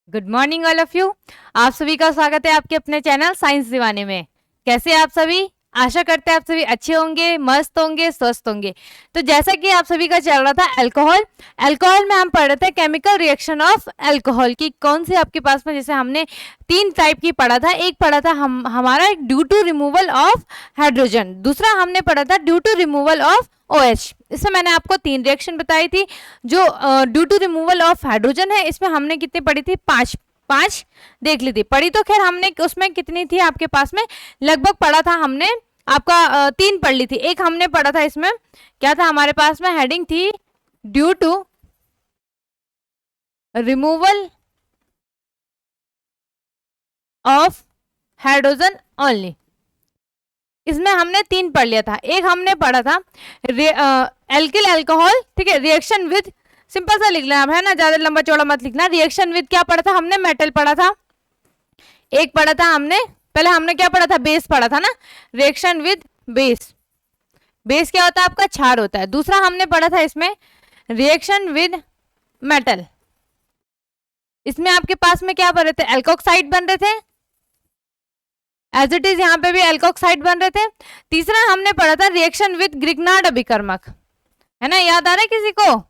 Good morning all of you. आप सभी का स्वागत है आपके अपने चैनल साइंस दीवाने में। कैसे हैं आप सभी? आशा करते हैं आप सभी अच्छे होंगे, मस्त होंगे, स्वस्थ होंगे। तो जैसा कि आप सभी का चल रहा था अल्कोहल, अल्कोहल में हम पढ़ रहे थे केमिकल रिएक्शन ऑफ अल्कोहल की कौन सी आपके पास में, जैसे हमने 3 टाइप की पढ़ा था। एक पढ़ा था हमारा एक due to removal of hydrogen, दूसरा हमने पढ़ा था due to removal of OH। इसमें मैंने आपको 3 रिएक्शन बताई थी। जो due to removal of hydrogen है, इसमें हमने कितनी पढ़ी थी? 5 देख ली थी। पढ़ी तो खैर हमने उसमें कितनी थी आपके पास में, लगभग पढ़ा था हमने आपका 3 पढ़ ली थी। एक हमने पढ़ा था, इसमें क्या था हमारे पास में, हेडिंग थी due to removal of hydrogen only. इसमें हमने 3 पढ़ लिया था। एक हमने पढ़ा था एल्किल अल्कोहल, ठीक है, रिएक्शन विद, सिंपल सा लिख लेना है ना, ज्यादा लंबा चौड़ा मत लिखना। रिएक्शन विद क्या पढ़ा था हमने? मेटल पढ़ा था। एक पढ़ा था हमने, पहले हमने क्या पढ़ा था? बेस पढ़ा था ना, रिएक्शन विद बेस। बेस क्या होता है आपका? क्षार होता है। दूसरा हमने पढ़ा था इसमें रिएक्शन विद मेटल। इसमें आपके पास में क्या बन रहे थे? एल्कोक्साइड बन रहे थे। एज इट इज यहाँ पे भी एल्कोक्साइड बन रहे थे। तीसरा हमने पढ़ा था रिएक्शन विद ग्रिग्नार्ड अभिकर्मक, है ना, याद आ रहा है किसी को?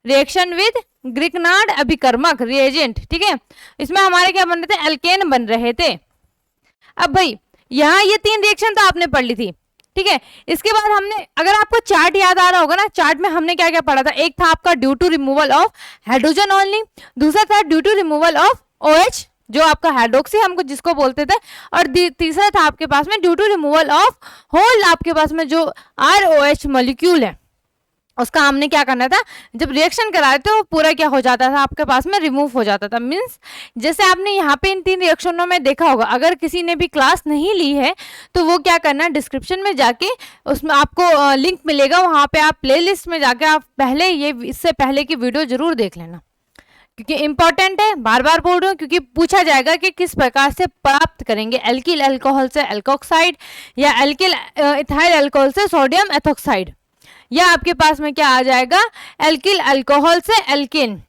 रिएक्शन विद ग्रिग्नार्ड अभिकर्मक रिएजेंट, ठीक है। इसमें हमारे क्या बन रहे थे? एल्केन बन रहे थे। अब भाई यहाँ ये 3 रिएक्शन तो आपने पढ़ ली थी, ठीक है। इसके बाद हमने, अगर आपको चार्ट याद आ रहा होगा ना, चार्ट में हमने क्या क्या पढ़ा था? एक था आपका due to removal of hydrogen only, दूसरा था due to removal of OH जो आपका हाइड्रोक्सी हमको जिसको बोलते थे, और तीसरा था आपके पास में due to removal of whole आपके पास में जो ROH मॉलिक्यूल है, उसका हमने क्या करना था? जब रिएक्शन कराए थे वो पूरा क्या हो जाता था आपके पास में? रिमूव हो जाता था। मींस जैसे आपने यहाँ पे इन 3 रिएक्शनों में देखा होगा, अगर किसी ने भी क्लास नहीं ली है तो वो क्या करना, डिस्क्रिप्शन में जाके उसमें आपको लिंक मिलेगा, वहाँ पे आप प्लेलिस्ट में जाके आप पहले ये इससे पहले की वीडियो जरूर देख लेना, क्योंकि इंपॉर्टेंट है। बार बार बोल रही हूँ क्योंकि पूछा जाएगा कि किस प्रकार से प्राप्त करेंगे एल्किल अल्कोहल से एल्कोक्साइड, या एल्किल इथाइल अल्कोहल से सोडियम एथोक्साइड, या आपके पास में क्या आ जाएगा? एल्किल अल्कोहल से एल्किन।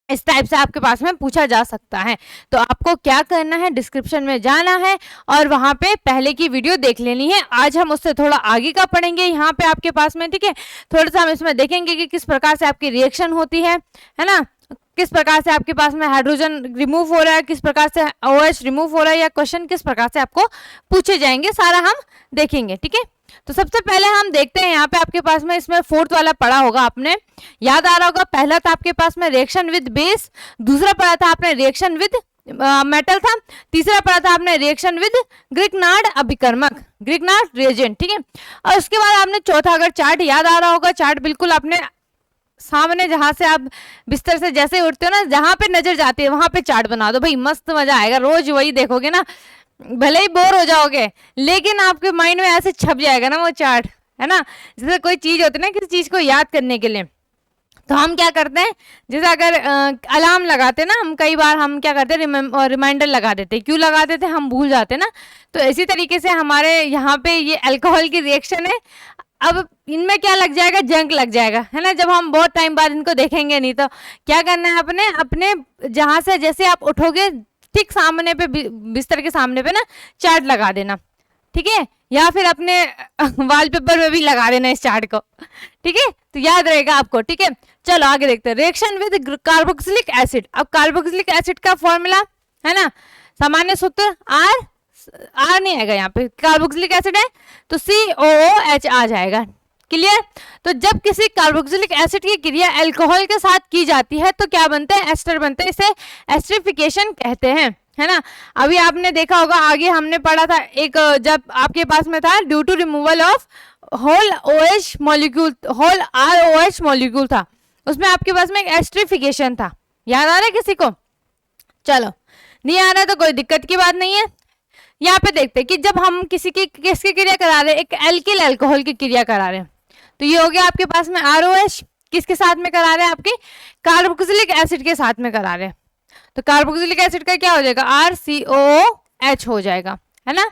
इस टाइप से आपके पास में पूछा जा सकता है। तो आपको क्या करना है? डिस्क्रिप्शन में जाना है और वहां पे पहले की वीडियो देख लेनी है। आज हम उससे थोड़ा आगे का पढ़ेंगे यहाँ पे आपके पास में, ठीक है। थोड़ा सा हम इसमें देखेंगे कि किस प्रकार से आपकी रिएक्शन होती है ना, किस प्रकार से आपके पास में हाइड्रोजन रिमूव हो रहा है, किस प्रकार से OH रिमूव हो रहा है, या क्वेश्चन किस प्रकार से आपको पूछे जाएंगे, सारा हम देखेंगे, ठीक है। तो सबसे पहले हम देखते हैं यहाँ पे आपके पास में, इसमें 4th वाला पढ़ा होगा आपने, याद आ रहा होगा। पहला था आपके पास में रिएक्शन विद बेस, दूसरा पढ़ा था आपने रिएक्शन विद मेटल था, तीसरा पढ़ा था आपने रिएक्शन विद ग्रिग्नार्ड अभिकर्मक, ग्रिग्नार्ड रिएजेंट, ठीक है। और उसके बाद आपने चौथा, अगर चार्ट याद आ रहा होगा, चार्ट बिल्कुल आपने सामने, जहां से आप बिस्तर से जैसे उठते हो ना, जहां पे नजर जाती है वहां पे चार्ट बना दो भाई, मस्त मजा आएगा। रोज वही देखोगे ना, भले ही बोर हो जाओगे लेकिन आपके माइंड में ऐसे छप जाएगा ना वो चार्ट, है ना। जैसे कोई चीज होती है ना, किसी चीज को याद करने के लिए, तो हम क्या करते हैं, जैसे अगर अलार्म लगाते ना, हम कई बार हम क्या करते हैं, रिमाइंडर लगा देते। क्यों लगा देते? हम भूल जाते ना। तो इसी तरीके से हमारे यहाँ पे ये अल्कोहल की रिएक्शन है। अब इनमें क्या लग जाएगा? जंक लग जाएगा, है ना। जब हम बहुत टाइम बाद इनको देखेंगे नहीं, तो क्या करना है, अपने अपने जहां से जैसे आप उठोगे ठीक सामने पे, बिस्तर के सामने पे ना चार्ट लगा देना, ठीक है, या फिर अपने वॉलपेपर में भी लगा देना इस चार्ट को, ठीक है, तो याद रहेगा आपको, ठीक है। चलो आगे देखते हैं। Reaction with carboxylic acid. अब कार्बोक्सिलिक एसिड का फॉर्मूला है ना, सामान्य सूत्र आर नहीं आएगा यहाँ पे, कार्बोक्सिलिक एसिड है तो COOH आ जाएगा। क्लियर? तो जब किसी कार्बोक्सिलिक एसिड की क्रिया अल्कोहल के साथ की जाती है तो क्या बनते हैं? एस्टर बनते हैं। इसे एस्टरिफिकेशन कहते हैं, है ना। अभी आपने देखा होगा, आगे हमने पढ़ा था एक, जब आपके पास में था due to removal of whole OH molecule, whole ROH molecule था, उसमें आपके पास में एक एस्टरिफिकेशन था। याद आ रहा है किसी को? चलो, नहीं आ रहा तो कोई दिक्कत की बात नहीं है। यहाँ पे देखते हैं कि जब हम किसकी क्रिया करा रहे हैं, एक एल्किल अल्कोहल की क्रिया करा रहे हैं, तो ये हो गया आपके पास में ROH, किसके साथ में करा रहे हैं? आपके कार्बोक्सिलिक एसिड के साथ में करा रहे हैं। तो कार्बोक्सिलिक एसिड का क्या हो जाएगा? RCOOH हो जाएगा, है ना।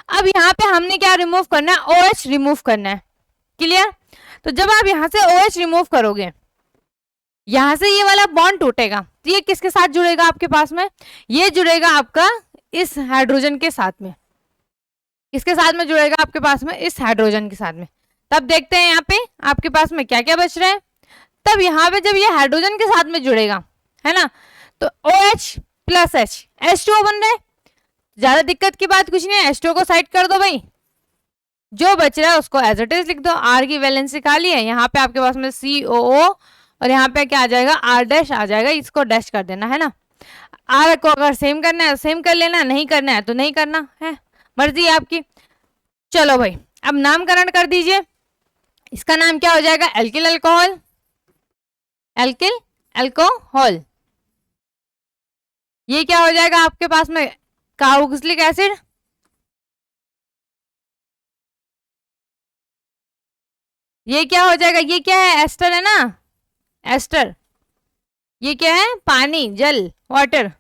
अब यहाँ पे हमने क्या रिमूव करना है? OH रिमूव करना है। क्लियर? तो जब आप यहाँ से OH रिमूव करोगे, यहां से ये वाला बॉन्ड टूटेगा, तो ये किसके साथ जुड़ेगा आपके पास में, ये जुड़ेगा आपका इस हाइड्रोजन के साथ में, किसके साथ में जुड़ेगा आपके पास में, इस हाइड्रोजन के साथ में। तब देखते हैं यहाँ पे आपके पास में क्या क्या बच रहा है। तब यहाँ पे जब ये हाइड्रोजन के साथ में जुड़ेगा, है ना, तो OH प्लस H, H2O बन रहा है। ज्यादा दिक्कत की बात कुछ नहीं है, H2O को साइड कर दो भाई, जो बच रहा है उसको एज इट इज लिख दो। R की वैलेंसी खाली है, यहाँ पे आपके पास में COO और यहाँ पे क्या आ जाएगा, R डैश आ जाएगा, इसको डैश कर देना है ना। R को अगर सेम करना है सेम कर लेना, नहीं करना है तो नहीं करना है, मर्जी है आपकी। चलो भाई अब नामकरण कर दीजिए, इसका नाम क्या हो जाएगा, एल्किल अल्कोहल, एल्किल अल्कोहल। ये क्या हो जाएगा आपके पास में, कार्बोक्सिलिक एसिड, ये क्या हो जाएगा, ये क्या है, एस्टर है ना, एस्टर। ये क्या है, पानी, जल, वाटर।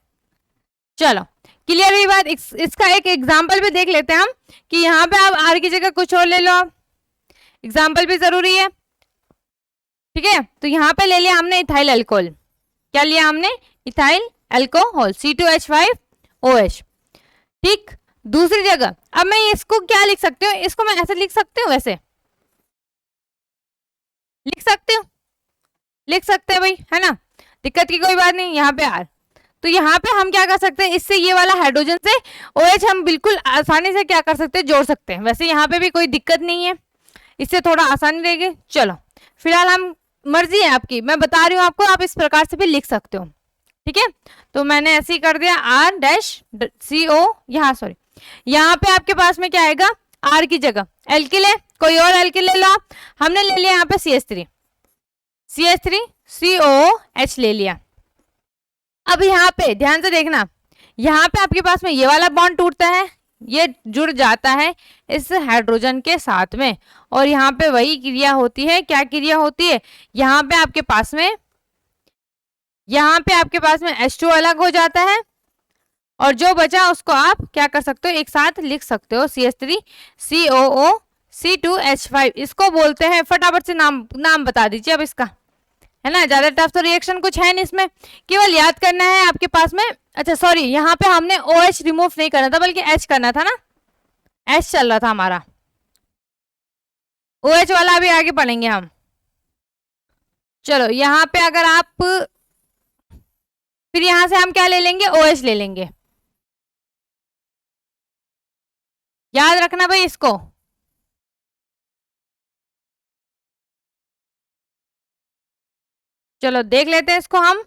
चलो क्लियर हुई बात। इसका एक एग्जांपल भी देख लेते हैं हम कि यहाँ पे आप आर की जगह कुछ और ले लो, आप एग्जांपल भी जरूरी है, ठीक है। तो यहाँ पे ले लिया हमने इथाइल अल्कोहल, क्या लिया हमने, इथाइल अल्कोहल, C2H5OH, ठीक। दूसरी जगह अब मैं इसको क्या लिख सकती हूँ, इसको मैं ऐसे लिख सकती हूँ, वैसे लिख सकते हो, लिख सकते हैं भाई, है ना, दिक्कत की कोई बात नहीं। यहाँ पे आर, तो यहाँ पे हम क्या कर सकते हैं, इससे ये वाला हाइड्रोजन से OH हम बिल्कुल आसानी से क्या कर सकते हैं, जोड़ सकते हैं। वैसे यहाँ पे भी कोई दिक्कत नहीं है, इससे थोड़ा आसानी रहेगी। चलो फिलहाल हम, मर्जी है आपकी, मैं बता रही हूँ आपको, आप इस प्रकार से भी लिख सकते हो, ठीक है। तो मैंने ऐसे ही कर दिया, R डैश CO, यहाँ सॉरी, यहाँ पे आपके पास में क्या आएगा, R की जगह एल्किल है, कोई और एल्किल ले लो आप। हमने ले लिया यहाँ पे CH3COOH ले लिया। अब यहाँ पे ध्यान से देखना, यहाँ पे आपके पास में ये वाला बॉन्ड टूटता है, ये जुड़ जाता है इस हाइड्रोजन के साथ में, और यहाँ पे वही क्रिया होती है, क्या क्रिया होती है, यहाँ पे आपके पास में H2 अलग हो जाता है, और जो बचा उसको आप क्या कर सकते हो, एक साथ लिख सकते हो, CH3COO C2H5, इसको बोलते हैं, फटाफट से नाम बता दीजिए अब इसका, है ना, ज्यादा टफ तो रिएक्शन कुछ है नहीं इसमें, केवल याद करना है आपके पास में। अच्छा सॉरी, यहाँ पे हमने OH रिमूव नहीं करना था, बल्कि H करना था ना, H चल रहा था हमारा, OH वाला अभी आगे पढ़ेंगे हम। चलो यहाँ पे अगर आप, फिर यहां से हम क्या ले लेंगे, OH ले लेंगे, याद रखना भाई इसको। चलो देख लेते हैं इसको हम,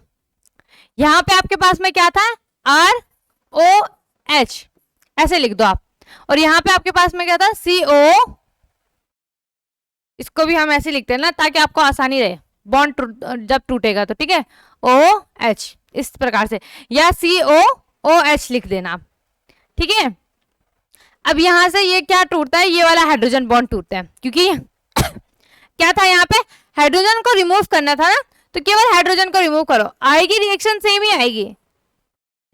यहां पे आपके पास में क्या था, ROH, ऐसे लिख दो आप, और यहाँ पे आपके पास में क्या था, CO, इसको भी हम ऐसे लिखते हैं ना, ताकि आपको आसानी रहे, बॉन्ड जब टूटेगा तो, ठीक है, OH इस प्रकार से, या COOH लिख देना आप, ठीक है। अब यहां से ये क्या टूटता है, ये वाला हाइड्रोजन बॉन्ड टूटता है, क्योंकि क्या था, यहाँ पे हाइड्रोजन को रिमूव करना था ना, तो केवल हाइड्रोजन को रिमूव करो, आएगी रिएक्शन सेम ही आएगी,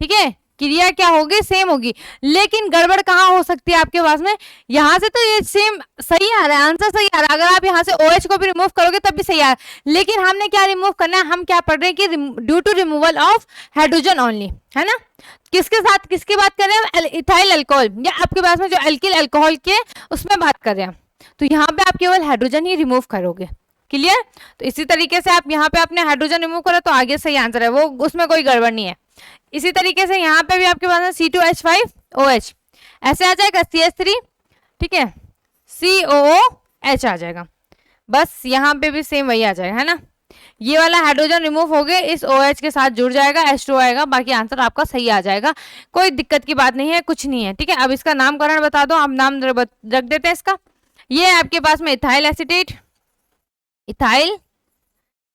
ठीक है, क्रिया क्या होगी, सेम होगी। लेकिन गड़बड़ कहाँ हो सकती है आपके पास में, यहाँ से तो ये सेम सही आ रहा है, आंसर सही आ रहा है, अगर आप यहाँ से OH को भी रिमूव करोगे तब भी सही आ रहा है, लेकिन हमने क्या रिमूव करना है, हम क्या पढ़ रहे हैं कि due to removal of hydrogen only, है ना। किसके साथ, किसकी बात कर रहे हैं, इथाइल अल्कोहल, या आपके पास में जो एल्किल अल्कोहल के उसमें बात कर रहे हैं, तो यहाँ पे आप केवल हाइड्रोजन ही रिमूव करोगे, क्लियर। तो इसी तरीके से आप यहाँ पे अपने हाइड्रोजन रिमूव करो तो आगे सही आंसर है वो, उसमें कोई गड़बड़ नहीं है। इसी तरीके से यहाँ पे भी आपके पास C2H5OH ऐसे आ जाएगा, CH3, ठीक है, COOH आ जाएगा, बस यहाँ पे भी सेम वही आ जाएगा, है ना। ये वाला हाइड्रोजन रिमूव हो गए, इस OH के साथ जुड़ जाएगा, H2 आएगा, बाकी आंसर आपका सही आ जाएगा, कोई दिक्कत की बात नहीं है, कुछ नहीं है, ठीक है। अब इसका नामकरण बता दो, हम नाम रख देते हैं इसका। ये है आपके पास में इथाइल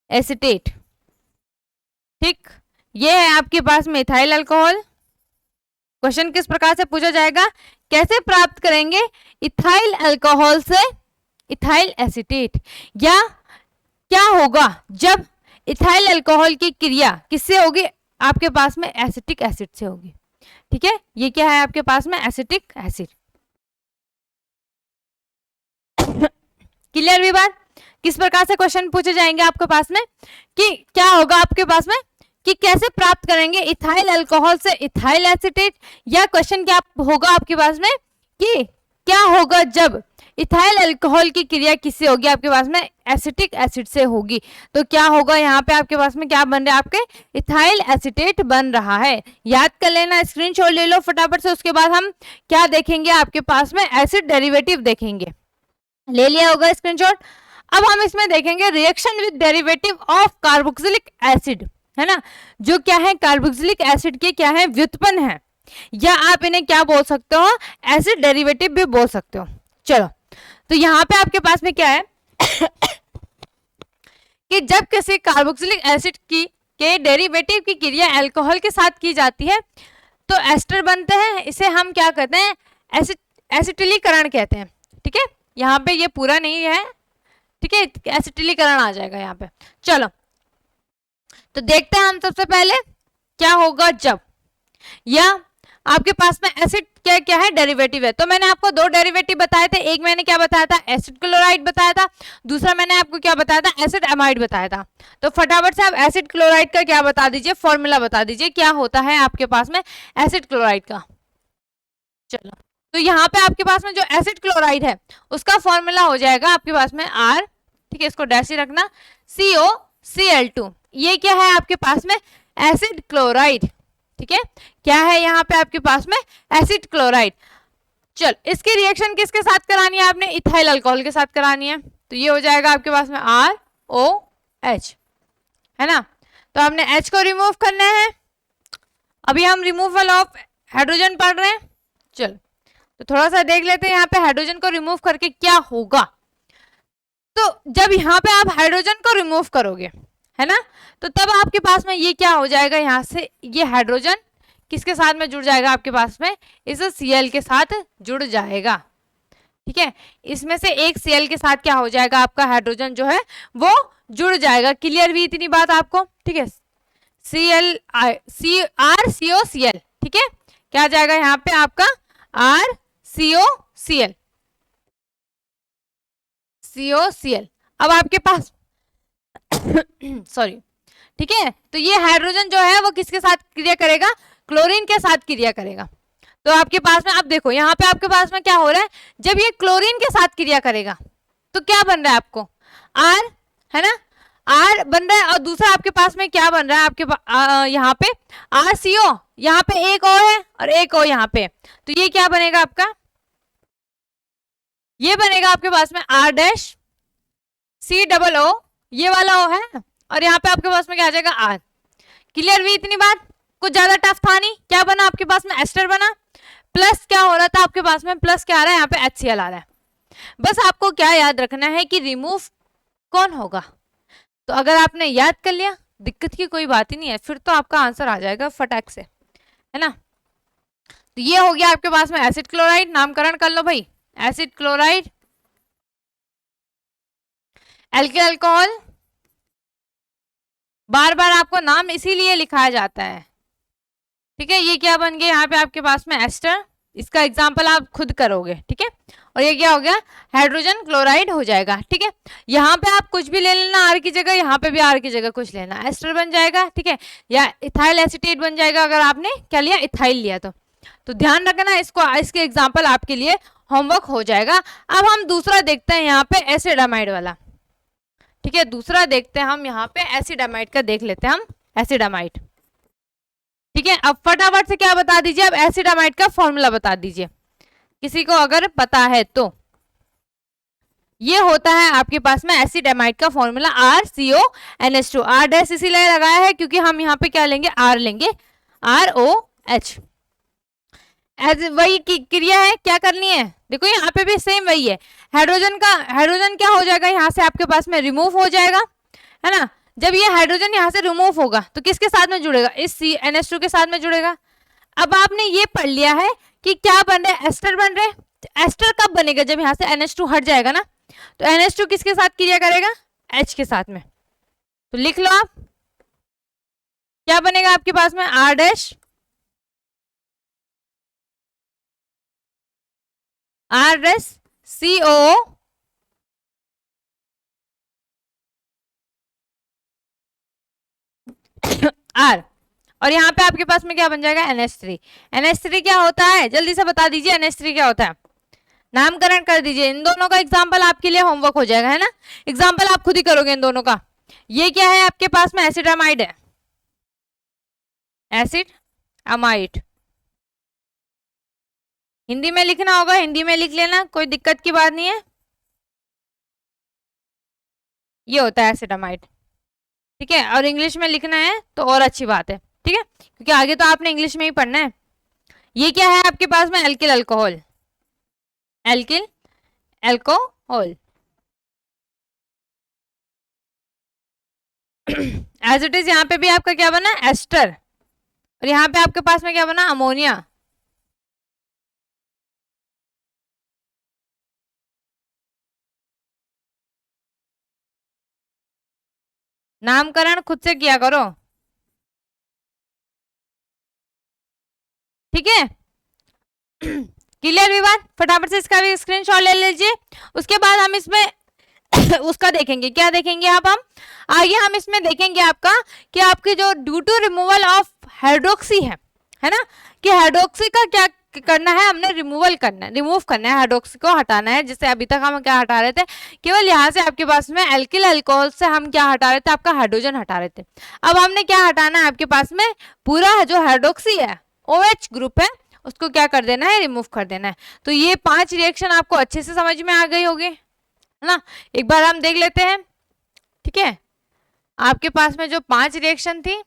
एसिटेट, ठीक। ये है आपके पास में इथाइल अल्कोहल। क्वेश्चन किस प्रकार से पूछा जाएगा, कैसे प्राप्त करेंगे इथाइल अल्कोहल से इथाइल एसिटेट, या क्या होगा जब इथाइल अल्कोहल की क्रिया किससे होगी, आपके पास में एसिटिक एसिड से होगी, ठीक है। ये क्या है आपके पास में, एसिटिक एसिड, क्लियर भी बात। किस प्रकार से क्वेश्चन पूछे जाएंगे आपके पास में कि क्या होगा आपके पास में, कि कैसे प्राप्त करेंगे इथाइल अल्कोहल से इथाइल एसीटेट, या क्वेश्चन क्या होगा आपके पास में कि क्या होगा जब इथाइल अल्कोहल की क्रिया किससे होगी, आपके पास में एसिटिक एसिड से होगी। तो क्या होगा यहाँ पे आपके पास में, क्या बन रहा है, आपके इथाइल एसीटेट बन रहा है। याद कर लेना, स्क्रीनशॉट ले लो फटाफट से। उसके बाद हम क्या देखेंगे, आपके पास में एसिड डेरिवेटिव देखेंगे। ले लिया होगा स्क्रीनशॉट। अब हम इसमें देखेंगे reaction with derivative of carboxylic acid, है ना, जो क्या है कार्बोक्सिलिक एसिड के क्या है व्युत्पन्न है, या आप इन्हें क्या बोल सकते हो, एसिड डेरिवेटिव भी बोल सकते हो। चलो, तो यहाँ पे आपके पास में क्या है कि जब किसी कार्बोक्सिलिक एसिड की के डेरिवेटिव की क्रिया अल्कोहल के साथ की जाती है तो एस्टर बनते हैं। इसे हम क्या कहते हैं, एसिटिलीकरण कहते हैं। ठीक है, यहाँ पे ये पूरा नहीं है, ठीक है, एसिटिलीकरण आ जाएगा यहाँ पे। चलो, तो देखते हैं हम सबसे पहले क्या होगा जब, या आपके पास में एसिड क्या क्या है डेरिवेटिव है। तो मैंने आपको दो डेरिवेटिव बताए थे, एक मैंने क्या बताया था, एसिड क्लोराइड बताया था, दूसरा मैंने आपको क्या बताया था, एसिड एमाइड बताया था। तो फटाफट से आप एसिड क्लोराइड का क्या बता दीजिए, फॉर्मूला बता दीजिए, क्या होता है आपके पास में एसिड क्लोराइड का। चलो, तो यहाँ पे आपके पास में जो एसिड क्लोराइड है उसका फॉर्मूला हो जाएगा आपके पास में आर, ठीक है, इसको डैश ही रखना, COCl2। ये क्या है आपके पास में एसिड क्लोराइड, ठीक है, क्या है यहाँ पे आपके पास में एसिड क्लोराइड। चल, इसकी रिएक्शन किसके साथ करानी है आपने, इथाइल अल्कोहल के साथ करानी है। तो ये हो जाएगा आपके पास में ROH, है ना। तो हमने H को रिमूव करना है। अभी हम रिमूवल ऑफ हाइड्रोजन पढ़ रहे हैं। चल, तो थोड़ा सा देख लेते हैं यहाँ पे हाइड्रोजन को रिमूव करके क्या होगा। तो जब यहाँ पे आप हाइड्रोजन को रिमूव करोगे, है ना, तो तब आपके पास में ये क्या हो जाएगा, यहाँ से ये हाइड्रोजन किसके साथ में जुड़ जाएगा आपके पास में, इस Cl के साथ जुड़ जाएगा। ठीक है, इसमें से एक Cl के साथ क्या हो जाएगा, आपका हाइड्रोजन जो है वो जुड़ जाएगा। क्लियर हुई इतनी बात आपको, ठीक है, RCOCl, ठीक है, क्या आ जाएगा यहाँ पे आपका RCOCl, COCl। अब आपके पास सॉरी, ठीक है, तो ये हाइड्रोजन जो है वो किसके साथ क्रिया करेगा, क्लोरीन के साथ क्रिया करेगा। तो आपके पास में अब देखो यहाँ पे आपके पास में क्या हो रहा है, जब ये क्लोरीन के साथ क्रिया करेगा तो क्या बन रहा है आपको R, है ना, R बन रहा है, और दूसरा आपके पास में क्या बन रहा है आपके यहाँ पे RCO, यहाँ पे एक O है और एक O यहाँ पे, तो ये क्या बनेगा आपका, ये बनेगा आपके पास में R-COO, ये वाला O है, और यहाँ पे आपके पास में क्या आ जाएगा R। क्लियर हुई इतनी बात, कुछ ज्यादा टफ था नहीं। क्या बना आपके पास में, एस्टर बना, प्लस क्या हो रहा था आपके पास में, प्लस क्या आ रहा है यहाँ पे HCl आ रहा है। बस आपको क्या याद रखना है कि रिमूव कौन होगा। तो अगर आपने याद कर लिया, दिक्कत की कोई बात ही नहीं है, फिर तो आपका आंसर आ जाएगा फटाक से, है ना। तो ये हो गया आपके पास में एसिड क्लोराइड, नामकरण कर लो भाई, एसिड क्लोराइड, एल्किल अल्कोहल, बार बार आपको नाम इसीलिए लिखाया जाता है, ठीक है। ये क्या बन गया यहाँ पे आपके पास में एस्टर, इसका एग्जाम्पल आप खुद करोगे, ठीक है। और ये क्या हो गया, हाइड्रोजन क्लोराइड हो जाएगा, ठीक है। यहाँ पे आप कुछ भी ले लेना आर की जगह, यहाँ पे भी आर की जगह कुछ लेना, एस्टर बन जाएगा, ठीक है, या इथाइल एसीटेट बन जाएगा अगर आपने क्या लिया, इथाइल लिया तो ध्यान रखना इसको, इसके एग्जाम्पल आपके लिए होमवर्क हो जाएगा। अब हम दूसरा देखते हैं यहाँ पे एसिडामाइड वाला, ठीक है, दूसरा देखते हैं हम यहाँ पे एसिडामाइड का, देख लेते हैं हम एसिडामाइड, ठीक है। अब फटाफट से क्या बता दीजिए, अब एसिडामाइड का फॉर्मूला बता दीजिए किसी को अगर पता है तो। ये होता है आपके पास में एसिडामाइड का फॉर्मूला RCONH2, R डैश इसीलिए लगाया है क्योंकि हम यहाँ पे क्या लेंगे, R लेंगे, ROH। वही क्रिया है, क्या करनी है, देखो यहाँ पे भी सेम वही है, हाइड्रोजन क्या हो जाएगा, यहाँ से आपके पास में रिमूव हो जाएगा, है ना। जब ये हाइड्रोजन यहाँ से रिमूव होगा तो किसके साथ में जुड़ेगा, इस NH2 के साथ में जुड़ेगा। अब आपने ये पढ़ लिया है कि क्या बन रहे हैं, एस्टर बन रहे हैं। एस्टर कब बनेगा, जब यहाँ से NH2 हट जाएगा ना, तो NH2 किसके साथ क्रिया करेगा, H के साथ में। तो लिख लो आप, क्या बनेगा आपके पास में R dash, R dash COO, R, और यहाँ पे आपके पास में क्या बन जाएगा NH3। NH3 क्या होता है, जल्दी से बता दीजिए NH3 क्या होता है, नामकरण कर दीजिए। इन दोनों का एग्जाम्पल आपके लिए होमवर्क हो जाएगा, है ना, एग्जाम्पल आप खुद ही करोगे इन दोनों का। ये क्या है आपके पास में, एसिड अमाइड है, एसिड अमाइड। हिंदी में लिखना होगा, हिंदी में लिख लेना, कोई दिक्कत की बात नहीं है। ये होता है एसिड अमाइड, ठीक है, और इंग्लिश में लिखना है तो और अच्छी बात है, ठीक है, क्योंकि आगे तो आपने इंग्लिश में ही पढ़ना है। ये क्या है आपके पास में, alkyl alcohol, alkyl alcohol. As it is यहाँ पे भी आपका क्या बना, एस्टर, और यहाँ पे आपके पास में क्या बना, अमोनिया। नामकरण खुद से किया करो, ठीक है। क्लियर विवाद, फटाफट से इसका भी स्क्रीनशॉट ले लीजिए। उसके बाद हम इसमें उसका देखेंगे, क्या देखेंगे आप, हम आगे हम इसमें देखेंगे आपका कि आपकी जो due to removal of hydroxy है ना, कि हाइड्रोक्सी का क्या करना है, हमने रिमूवल करना है, रिमूव करना है, हाइड्रोक्सी को हटाना है। जैसे अभी तक हम क्या हटा रहे थे, केवल यहाँ से आपके पास में एल्किल अल्कोहल से हम क्या हटा रहे थे, आपका हाइड्रोजन हटा रहे थे। अब हमने क्या हटाना है, आपके पास में पूरा जो हाइड्रोक्सी है, OH ग्रुप है, उसको क्या कर देना है, रिमूव कर देना है। तो ये 5 रिएक्शन आपको अच्छे से समझ में आ गई होगी, है ना। एक बार हम देख लेते हैं, ठीक है। आपके पास में जो 5 रिएक्शन थी,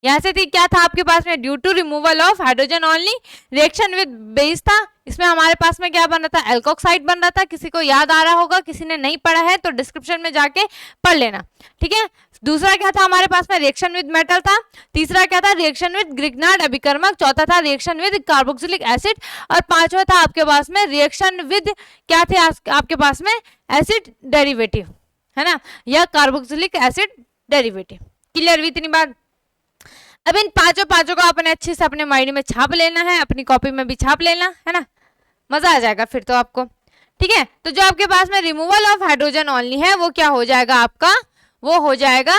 यहाँ से थी, क्या था आपके पास में, due to removal of hydrogen only, reaction with base था, इसमें हमारे पास में क्या बन रहा था, एल्कोक्साइड बन रहा था। किसी को याद आ रहा होगा, किसी ने नहीं पढ़ा है तो डिस्क्रिप्शन में जाके पढ़ लेना, ठीक है। दूसरा क्या था हमारे पास में, रिएक्शन विद मेटल था। तीसरा क्या था, रिएक्शन विद ग्रिग्नार्ड अभिकर्मक। चौथा था रिएक्शन विद कार्बोक्सिलिक एसिड, और पांचवा था आपके पास में रिएक्शन विद क्या थे आपके पास में, एसिड डेरिवेटिव, है ना, या कार्बोक्सिलिक एसिड डेरिवेटिव। क्लियर हुई इतनी बात। अब इन पांचों को अपने अच्छे से अपने माइंड में छाप लेना है, अपनी कॉपी में भी छाप लेना है ना, मजा आ जाएगा फिर तो आपको, ठीक है। तो जो आपके पास में रिमूवल ऑफ हाइड्रोजन ओनली है वो क्या हो जाएगा आपका, वो हो जाएगा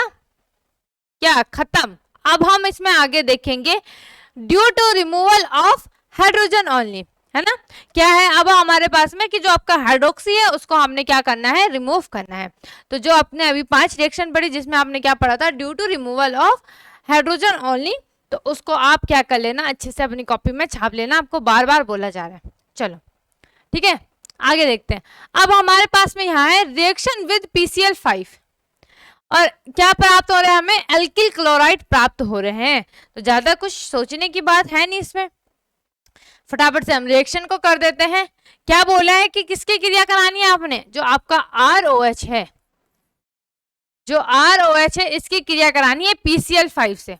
क्या, खत्म। अब हम इसमें आगे देखेंगे due to removal of hydrogen only, है ना, क्या है अब हमारे पास में कि जो आपका हाइड्रोक्सी है उसको हमने क्या करना है, रिमूव करना है। तो जो आपने अभी 5 रिएक्शन पढ़ी जिसमें आपने क्या पढ़ा था, due to removal of hydrogen only, तो उसको आप क्या कर लेना, अच्छे से अपनी कॉपी में छाप लेना, आपको बार बार बोला जा रहा है। चलो ठीक है, आगे देखते हैं। अब हमारे पास में यहाँ है रिएक्शन विद PCl5, और क्या प्राप्त हो रहा है, हमें एल्किल क्लोराइड प्राप्त हो रहे हैं। तो ज्यादा कुछ सोचने की बात है नहीं इसमें, फटाफट से हम रिएक्शन को कर देते हैं। क्या बोला है कि किसकी क्रिया करानी है आपने, जो आपका ROH है, जो ROH है इसकी क्रिया करानी है PCl5 से।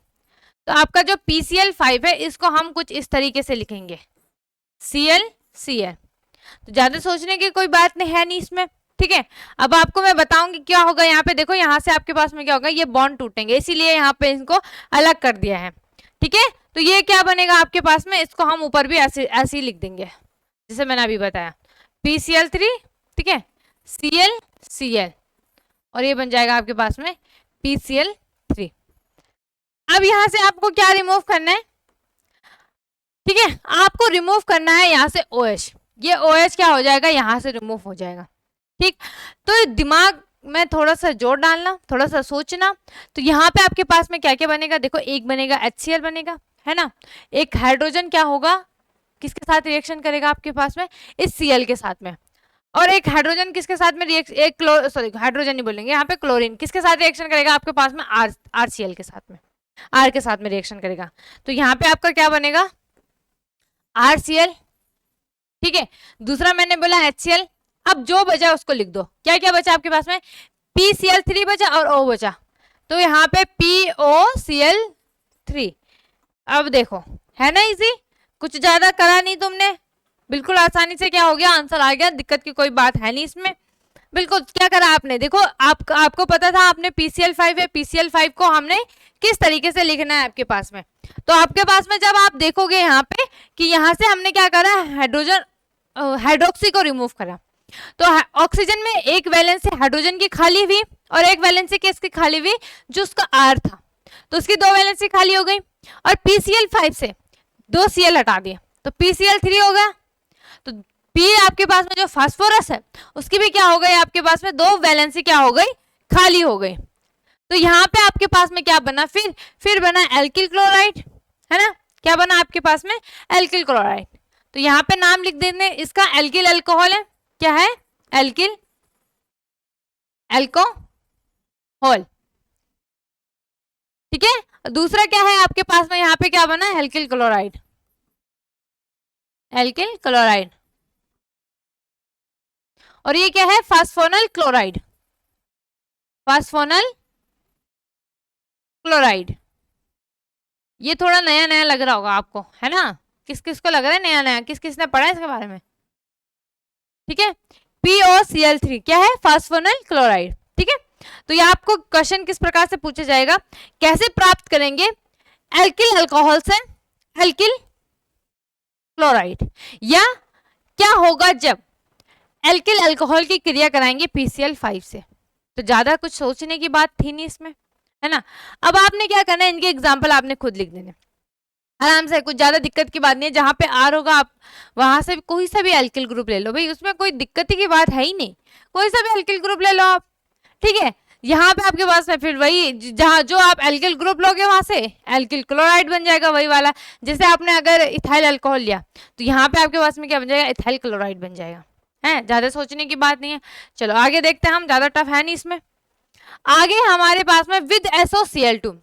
तो आपका जो PCl5 है इसको हम कुछ इस तरीके से लिखेंगे, ClCl। तो ज्यादा सोचने की कोई बात नहीं है नहीं इसमें, ठीक है। अब आपको मैं बताऊंगी क्या होगा, यहाँ पे देखो, यहाँ से आपके पास में क्या होगा, ये बॉन्ड टूटेंगे, इसीलिए यहाँ पे इनको अलग कर दिया है, ठीक है। तो ये क्या बनेगा आपके पास में, इसको हम ऊपर भी ऐसे ही लिख देंगे जैसे मैंने अभी बताया, PCl3, ठीक है, ClCl, और ये बन जाएगा आपके पास में PCl3। अब यहां से आपको क्या रिमूव करना है, ठीक है, आपको रिमूव करना है यहाँ से OH। ये OH क्या हो जाएगा, यहाँ से रिमूव हो जाएगा, ठीक। तो दिमाग में थोड़ा सा जोर डालना, थोड़ा सा सोचना। तो यहाँ पे आपके पास में क्या क्या बनेगा, देखो, एक बनेगा HCl बनेगा, है ना, एक हाइड्रोजन क्या होगा, किसके साथ रिएक्शन करेगा आपके पास में, इस Cl के साथ में, और एक हाइड्रोजन किसके साथ में हाइड्रोजन नहीं बोलेंगे यहाँ पे, क्लोरीन किसके साथ रिएक्शन करेगा आपके पास में, RCl के साथ में, R के साथ में रिएक्शन करेगा। तो यहाँ पे आपका क्या बनेगा, RCl, ठीक है। दूसरा मैंने बोला HCl। अब जो बचा उसको लिख दो, क्या क्या बचा आपके पास में, PCl3 बचा और O बचा, तो यहाँ पे POCl3। अब देखो, है ना इजी, कुछ ज्यादा करा नहीं तुमने, बिल्कुल आसानी से क्या हो गया, आंसर आ गया, दिक्कत की कोई बात है नहीं इसमें। बिल्कुल क्या करा आपने, देखो आपको पता था आपने PCl5 है, PCl5 को हमने किस तरीके से लिखना है आपके पास में। तो आपके पास में जब आप देखोगे यहाँ पे कि यहाँ से हमने क्या करा, हाइड्रोक्सी को रिमूव करा, तो ऑक्सीजन में एक वैलेंसी हाइड्रोजन की खाली हुई और एक वैलेंसी किसकी खाली हुई, जो उसका R था। तो उसकी 2 वैलेंसी खाली हो गई। और PCl5 से 2 Cl हटा दिए तो PCl3 हो गया। तो P आपके पास में जो फास्फोरस है उसकी भी क्या हो गई, आपके पास में 2 वैलेंसी क्या हो गई, खाली हो गई। तो यहाँ पे आपके पास में क्या बना, फिर बना एल्किल क्लोराइड, है ना। क्या बना आपके पास में, एल्किल क्लोराइड। तो यहाँ पे नाम लिख देंगे इसका, एल्किल अल्कोहल है। क्या है, एल्किल अल्कोहल, ठीक है। दूसरा क्या है आपके पास में, यहाँ पे क्या बना, एल्किल क्लोराइड, एल्किल क्लोराइड। और ये क्या है, फास्फोनल क्लोराइड, फास्फोनल क्लोराइड। ये थोड़ा नया नया लग रहा होगा आपको, है ना। किस किस को लग रहा है नया नया, किस किस ने पढ़ा है इसके बारे में, ठीक है। POCl3 क्या है, फास्फोनल क्लोराइड, ठीक है। तो ये आपको क्वेश्चन किस प्रकार से पूछा जाएगा, कैसे प्राप्त करेंगे एल्किल अल्कोहल से एल्किल क्लोराइड, या क्या होगा जब एल्किल अल्कोहल की क्रिया कराएंगे PCl5 से। तो ज्यादा कुछ सोचने की बात थी नहीं इसमें, है ना। अब आपने क्या करना है, इनके एग्जाम्पल आपने खुद लिख देने आराम से, कुछ ज्यादा दिक्कत की बात नहीं है। जहां पे R होगा आप वहां से कोई सा भी एल्किल ग्रुप ले लो भाई, उसमें कोई दिक्कत की बात है ही नहीं, कोई सा भी एल्किल ग्रुप ले लो आप, ठीक है। यहाँ पे आपके पास में फिर वही, जहां जो आप एल्किल ग्रुप लोगे वहां से एल्किल क्लोराइड बन जाएगा वही वाला। जैसे आपने अगर इथाइल अल्कोहल लिया तो यहाँ पे आपके पास में क्या बन जाएगा, इथाइल क्लोराइड बन जाएगा, है। ज्यादा सोचने की बात नहीं है। चलो आगे देखते हैं हम, ज्यादा टफ है नहीं इसमें। आगे हमारे पास में विद SOCl2,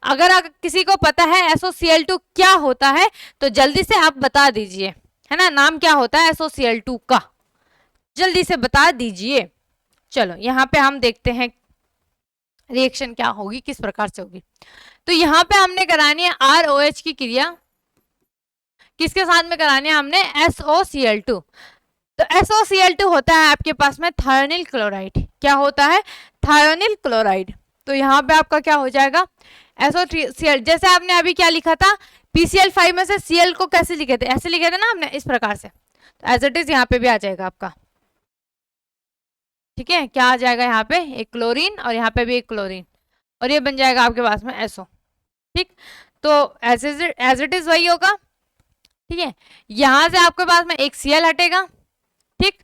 अगर किसी को पता है SOCl2 क्या होता है तो जल्दी से आप बता दीजिए, है ना। नाम क्या होता है SOCl2 का, जल्दी से बता दीजिए। चलो यहाँ पे हम देखते हैं रिएक्शन क्या होगी, किस प्रकार से होगी। तो यहाँ पे हमने करानी है ROH की क्रिया, किसके साथ में करानी है हमने, SOCl2। तो SOCl2 होता है आपके पास में थायोनिल क्लोराइड, क्या होता है, थायोनिल क्लोराइड। तो यहाँ पे आपका क्या हो जाएगा, SOCl, जैसे आपने अभी क्या लिखा था, PCl5 में से Cl को कैसे लिखे थे, ऐसे लिखे थे ना हमने, इस प्रकार से। तो एज इट इज यहाँ पे भी आ जाएगा आपका, ठीक है। क्या आ जाएगा यहाँ पे, एक क्लोरीन और यहाँ पे भी एक क्लोरीन, और ये बन जाएगा आपके पास में SO, ठीक। तो एज इट इज वही होगा, ठीक है। यहां से आपके पास में एक Cl हटेगा, ठीक।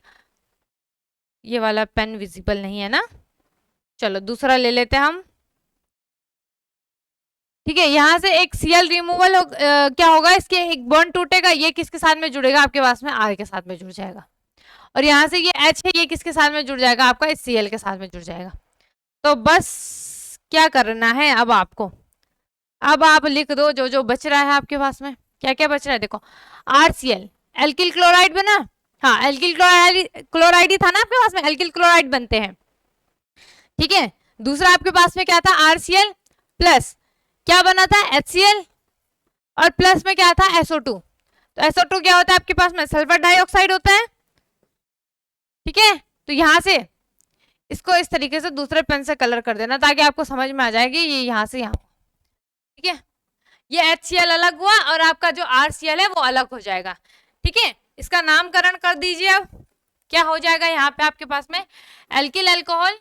ये वाला पेन विजिबल नहीं है ना, चलो दूसरा ले लेते हैं हम, ठीक है। यहां से एक Cl रिमूवल क्या होगा, इसके एक बॉन्ड टूटेगा, ये किसके साथ में जुड़ेगा आपके पास में, R के साथ में जुड़ जाएगा। और यहाँ से ये H है, ये किसके साथ में जुड़ जाएगा आपका, इस Cl के साथ में जुड़ जाएगा। तो बस क्या करना है अब आपको, अब आप लिख दो जो जो बच रहा है आपके पास में, क्या क्या बच रहा है देखो, RCl एल्किल क्लोराइड बना, हाँ एल्किल क्लोराइड ही था ना आपके पास में, एल्किल क्लोराइड बनते हैं, ठीक है। दूसरा आपके पास में क्या था, RCl प्लस क्या बना था, HCl, और प्लस में क्या था, SO2। तो SO2 क्या होता है आपके पास में, सल्फर डाइऑक्साइड होता है, ठीक है। तो यहां से इसको इस तरीके से दूसरे पेन से कलर कर देना ताकि आपको समझ में आ जाएगी, ये यहाँ से यहाँ, ठीक है। ये HCl अलग हुआ और आपका जो RCl है वो अलग हो जाएगा, ठीक है। इसका नामकरण कर दीजिए। अब क्या हो जाएगा यहाँ पे आपके पास में, एल्किल अल्कोहल,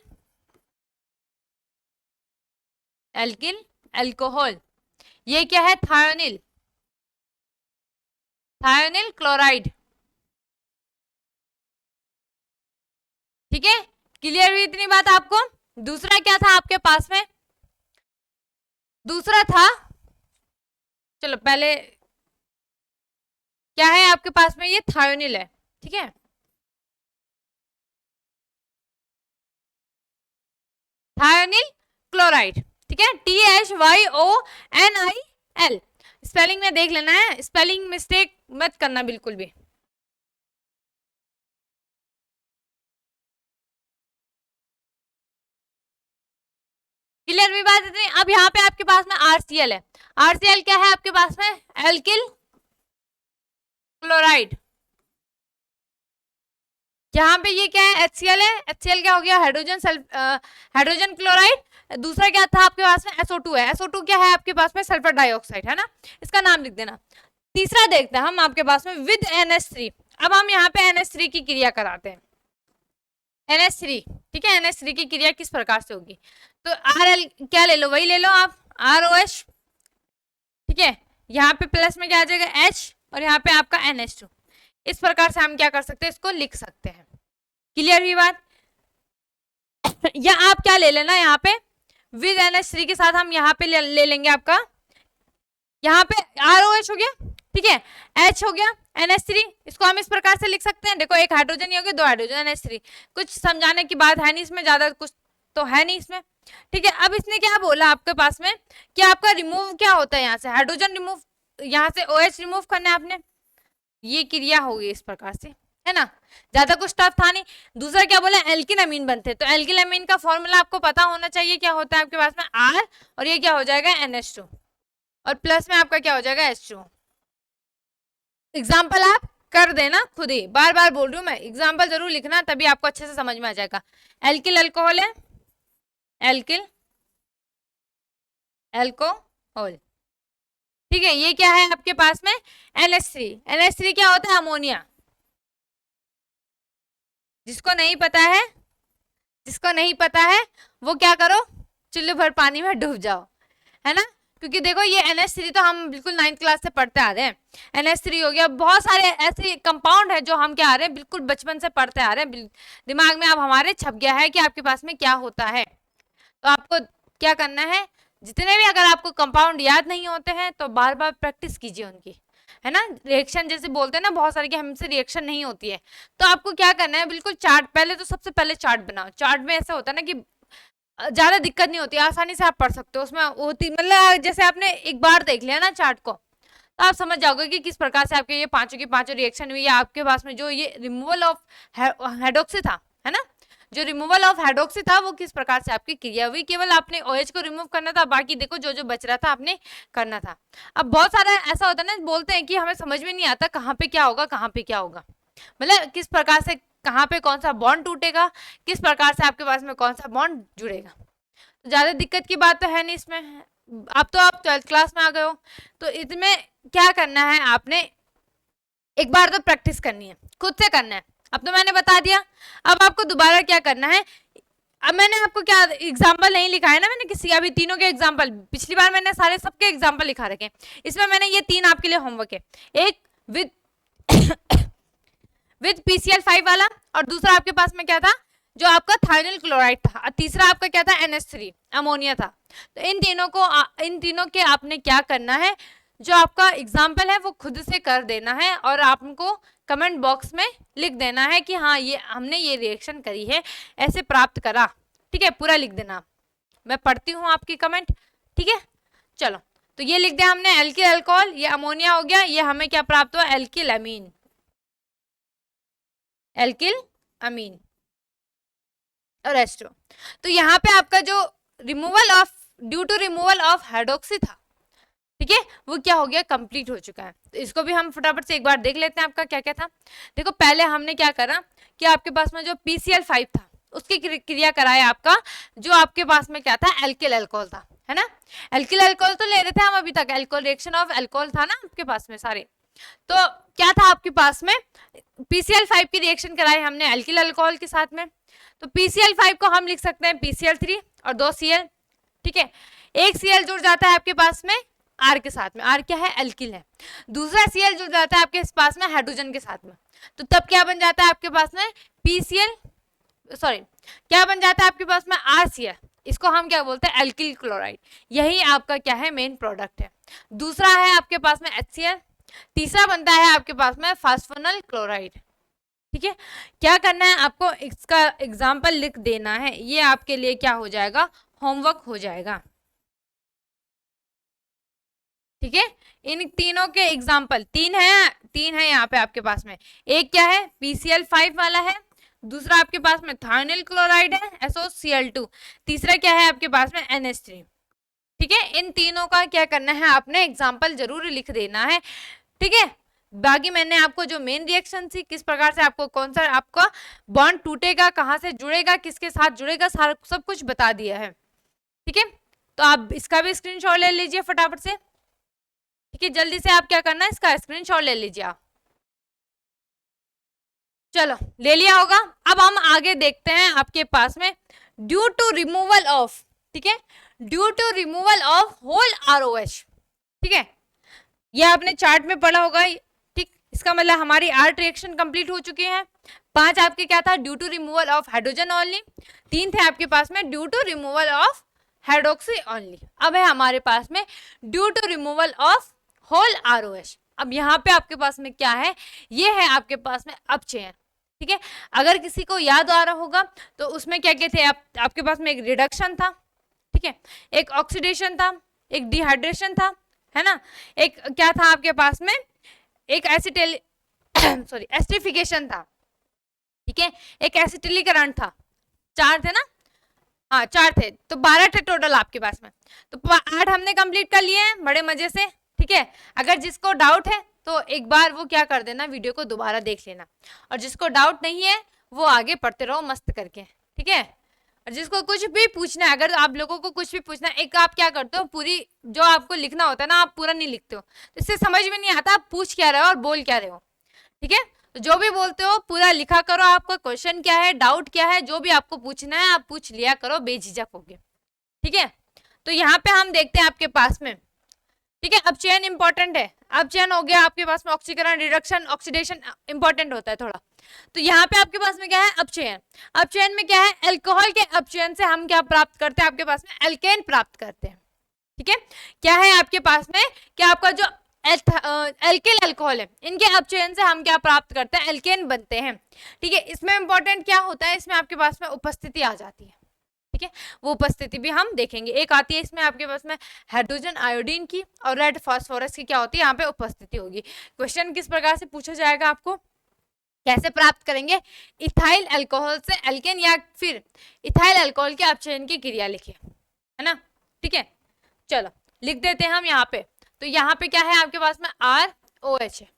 एल्किल अल्कोहल। ये क्या है, थायोनिल, थायोनिल क्लोराइड, ठीक है। क्लियर हुई इतनी बात आपको। दूसरा क्या था आपके पास में, दूसरा था, चलो पहले क्या है आपके पास में, ये थायोनिल है, ठीक है। थायोनिल क्लोराइड, ठीक है, THYONIL। स्पेलिंग में देख लेना है, स्पेलिंग मिस्टेक मत करना बिल्कुल भी। क्लियर हुई बात इतनी। अब यहाँ पे आपके पास में RCl है, RCl क्या है आपके पास में, एल्किल क्लोराइड। यहाँ पे ये क्या है, HCl है, HCl क्या हो गया, हाइड्रोजन क्लोराइड। दूसरा क्या था आपके पास में, SO2 है, SO2 क्या है आपके पास में, सल्फर डाइऑक्साइड, है ना, इसका नाम लिख देना। तीसरा देखते हैं हम आपके पास में विद NH3। अब हम यहाँ पे NH3 की क्रिया कराते हैं, NH3, ठीक है। NH3 की क्रिया किस प्रकार से होगी, तो RL क्या ले लो, वही ले लो आप, ROH, ठीक है, यहाँ पे प्लस में क्या आ जाएगा H और यहाँ पे आपका NH2। इस प्रकार से हम क्या कर सकते हैं, इसको लिख सकते हैं। क्लियर हुई बात? या आप क्या ले लेना यहाँ पे विद NH3 के साथ हम यहाँ पे ले लेंगे आपका, यहाँ पे ROH हो गया, ठीक है, H हो गया, NH3, इसको हम इस प्रकार से लिख सकते हैं। देखो एक हाइड्रोजन ही हो गया, 2 हाइड्रोजन, NH3। कुछ समझाने की बात है नहीं इसमें, ज्यादा कुछ तो है नहीं इसमें, ठीक है। अब इसने क्या बोला आपके पास में कि आपका रिमूव क्या होता है, यहाँ से हाइड्रोजन रिमूव, यहाँ से OH रिमूव करना है आपने, ये क्रिया होगी इस प्रकार से, है ना, ज्यादा कुछ टफ था नहीं। दूसरा क्या बोला, एल्किन अमीन बनते, तो एल्किन अमीन का फॉर्मूला आपको पता होना चाहिए, क्या होता है आपके पास में R, और ये क्या हो जाएगा NH2, और प्लस में आपका क्या हो जाएगा H2। एग्जाम्पल आप कर देना खुद ही, बार बार बोल रही हूँ मैं, एग्जाम्पल जरूर लिखना, तभी आपको अच्छे से समझ में आ जाएगा। एल्किल अल्कोहल है, एल्किल अल्कोहल, ठीक है, ये क्या है आपके पास में NH3। NH3 क्या होता है, अमोनिया। जिसको नहीं पता है, जिसको नहीं पता है वो क्या करो, चुल्लू भर पानी में डूब जाओ, है ना, क्योंकि देखो ये NH3 तो हम बिल्कुल 9th क्लास से पढ़ते आ रहे हैं। NH3 हो गया, बहुत सारे ऐसे कंपाउंड है जो हम क्या आ रहे हैं, बिल्कुल बचपन से पढ़ते आ रहे हैं, दिमाग में अब हमारे छप गया है कि आपके पास में क्या होता है। तो आपको क्या करना है, जितने भी अगर आपको कंपाउंड याद नहीं होते हैं तो बार बार प्रैक्टिस कीजिए उनकी, है ना। रिएक्शन जैसे बोलते हैं ना बहुत सारे कि हमसे रिएक्शन नहीं होती है, तो आपको क्या करना है, बिल्कुल चार्ट, पहले तो सबसे पहले चार्ट बनाओ। चार्ट में ऐसा होता है ना कि ज्यादा दिक्कत नहीं होती, आसानी से आप पढ़ सकते हो, उसमें होती मतलब जैसे आपने एक बार देख लिया ना चार्ट को, तो आप समझ जाओगे कि किस प्रकार से आपके ये पांचों की पांचों रिएक्शन हुई, या आपके पास में जो ये रिमूवल ऑफ हाइड्रोक्सी था, है ना, जो रिमूवल ऑफ हाइड्रोक्सी था वो किस प्रकार से आपकी क्रिया हुई। केवल आपने OH को रिमूव करना था, बाकी देखो जो जो बच रहा था आपने करना था। अब बहुत सारा ऐसा होता है ना, बोलते हैं कि हमें समझ में नहीं आता कहाँ पे क्या होगा, कहाँ पे क्या होगा, मतलब किस प्रकार से कहाँ पे कौन सा बॉन्ड टूटेगा, किस प्रकार से आपके पास में कौन सा बॉन्ड जुड़ेगा। तो ज्यादा दिक्कत की बात तो है नहीं इसमें। अब तो आप 12th क्लास में आ गए हो, तो इसमें क्या करना है, आपने एक बार तो प्रैक्टिस करनी है, खुद से करना है। अब तो मैंने बता दिया, अब आपको दोबारा क्या करना है। अब मैंने आपको क्या एग्जाम्पल नहीं लिखा है ना, मैंने किसी अभी तीनों के एग्जाम्पल, पिछली बार मैंने सारे सबके एग्जाम्पल लिखा रखे, इसमें मैंने ये 3 आपके लिए होमवर्क है, एक विद विद PCl5 वाला, और दूसरा आपके पास में क्या था, जो आपका थाइनल क्लोराइड था, और तीसरा आपका क्या था, NH3 अमोनिया था। तो इन तीनों के आपने क्या करना है, जो आपका एग्जाम्पल है वो खुद से कर देना है, और आपको कमेंट बॉक्स में लिख देना है कि हाँ ये हमने ये रिएक्शन करी है, ऐसे प्राप्त करा, ठीक है, पूरा लिख देना। मैं पढ़ती हूँ आपकी कमेंट, ठीक है। चलो तो ये लिख दिया हमने, एल्किल अल्कोहल, ये अमोनिया हो गया, ये हमें क्या प्राप्त हुआ, एल्किल अमीन, एल्किल अमीन और H2। तो यहाँ पे आपका जो removal of due to removal of hydroxy था, ठीक है, वो क्या हो गया, कंप्लीट हो चुका है। तो इसको भी हम फटाफट से एक बार देख लेते हैं आपका क्या क्या था। देखो पहले हमने क्या करा कि आपके पास में जो PCl5 था उसकी क्रिया कराया आपका, जो आपके पास में क्या था, एल्किल अल्कोहल था, है ना। एल्किल अल्कोहल तो ले रहे थे हम अभी तक, अल्कोहल रिएक्शन ऑफ अल्कोहल था ना आपके पास में सारे। तो क्या था आपके पास में, PCl5 की रिएक्शन कराई हमने एल्किल अल्कोहल के साथ में। तो PCl5 को हम लिख सकते हैं PCl3 और 2 Cl, ठीक है। एक Cl जुड़ जाता है आपके पास में R के साथ में, R क्या है, एल्किल है। दूसरा Cl जुड़ जाता है आपके पास में हाइड्रोजन के साथ में, तो तब क्या बन जाता है आपके पास में क्या बन जाता है आपके पास में RCl। इसको हम क्या बोलते हैं, एल्किल क्लोराइड। यही आपका क्या है, मेन प्रोडक्ट है। दूसरा है आपके पास में HCl, तीसरा बनता है आपके पास में फास्फोनल क्लोराइड, ठीक है। क्या करना है आपको, इसका एग्जाम्पल लिख देना है, ये आपके लिए क्या हो जाएगा, होमवर्क हो जाएगा, ठीक है। इन तीनों के एग्जाम्पल तीन है यहाँ पे आपके पास में। एक क्या है, PCl5 वाला है, दूसरा आपके पास में थाइनिल क्लोराइड है SOCl2, तीसरा क्या है आपके पास में NH3, ठीक है। इन तीनों का क्या करना है, आपने एग्जाम्पल जरूर लिख देना है, ठीक है। बाकी मैंने आपको जो मेन रिएक्शन थी, किस प्रकार से आपको कौन सा आपका बॉन्ड टूटेगा, कहाँ से जुड़ेगा, किसके साथ जुड़ेगा, सारा सब कुछ बता दिया है, ठीक है। तो आप इसका भी स्क्रीनशॉट ले लीजिए फटाफट से, ठीक है। जल्दी से आप क्या करना है, इसका स्क्रीनशॉट ले लीजिए आप। चलो ले लिया होगा। अब हम आगे देखते हैं आपके पास में ड्यू टू रिमूवल ऑफ, ठीक है, due to removal of whole ROH। ठीक है, ये आपने चार्ट में पढ़ा होगा। ठीक, इसका मतलब हमारी 8 रिएक्शन कंप्लीट हो चुकी हैं। 5 आपके क्या था, due to removal of hydrogen only. 3 थे आपके पास में due to removal of hydroxy only. अब है हमारे पास में due to removal of whole ROH। अब यहाँ पे आपके पास में क्या है, ये है आपके पास में अपचयन। ठीक है, अगर किसी को याद आ रहा होगा तो उसमें क्या क्या थे, आपके पास में एक रिडक्शन था, ठीक है, एक ऑक्सीडेशन था, एक डिहाइड्रेशन था, है ना, एक क्या था आपके पास में, एक एसिडिफिकेशन था, ठीक है, एक एसिटिलीकरण था। 4 थे ना, हाँ 4 थे, तो 12 थे टोटल आपके पास में। तो 8 हमने कंप्लीट कर लिए हैं बड़े मजे से। ठीक है, अगर जिसको डाउट है तो एक बार वो क्या कर देना, वीडियो को दोबारा देख लेना, और जिसको डाउट नहीं है वो आगे पढ़ते रहो मस्त करके। ठीक है, और जिसको कुछ भी पूछना है, अगर आप लोगों को कुछ भी पूछना है, एक आप क्या करते हो, पूरी जो आपको लिखना होता है ना, आप पूरा नहीं लिखते हो, तो इससे समझ में नहीं आता आप पूछ क्या रहे हो और बोल क्या रहे हो। ठीक है, तो जो भी बोलते हो पूरा लिखा करो, आपका क्वेश्चन क्या है, डाउट क्या है, जो भी आपको पूछना है आप पूछ लिया करो बेझिझक होके। ठीक है, तो यहाँ पे हम देखते हैं आपके पास में, ठीक है, अपचयन इंपॉर्टेंट है। अपचयन हो गया आपके पास में, ऑक्सीकरण, रिडक्शन, ऑक्सीडेशन इंपॉर्टेंट होता है थोड़ा। तो यहाँ पे आपके पास में क्या है, अपचयन। अपचयन में क्या है, अल्कोहल के अपचयन से हम क्या प्राप्त करते हैं, आपके पास में एल्केन प्राप्त करते हैं। ठीक है, क्या है आपके पास में, क्या आपका जो एल्किल अल्कोहल है, इनके अपचयन से हम क्या प्राप्त करते हैं, एल्केन बनते हैं। ठीक है, इसमें इंपॉर्टेंट क्या होता है, इसमें आपके पास में उपस्थिति आ जाती है। ठीक है, वो उपस्थिति भी हम देखेंगे। एक आती है इसमें आपके पास में हाइड्रोजन आयोडीन की, और रेड फास्फोरस की क्या होती है, यहाँ पे उपस्थिति होगी। क्वेश्चन किस प्रकार से पूछा जाएगा, आपको कैसे प्राप्त करेंगे, इथाइल अल्कोहल से एल्केन, या फिर इथाइल अल्कोहल के अपचयन की क्रिया लिखिए, है ना। ठीक है, चलो लिख देते हैं हम यहाँ पे। तो यहाँ पे क्या है आपके पास में ROH है,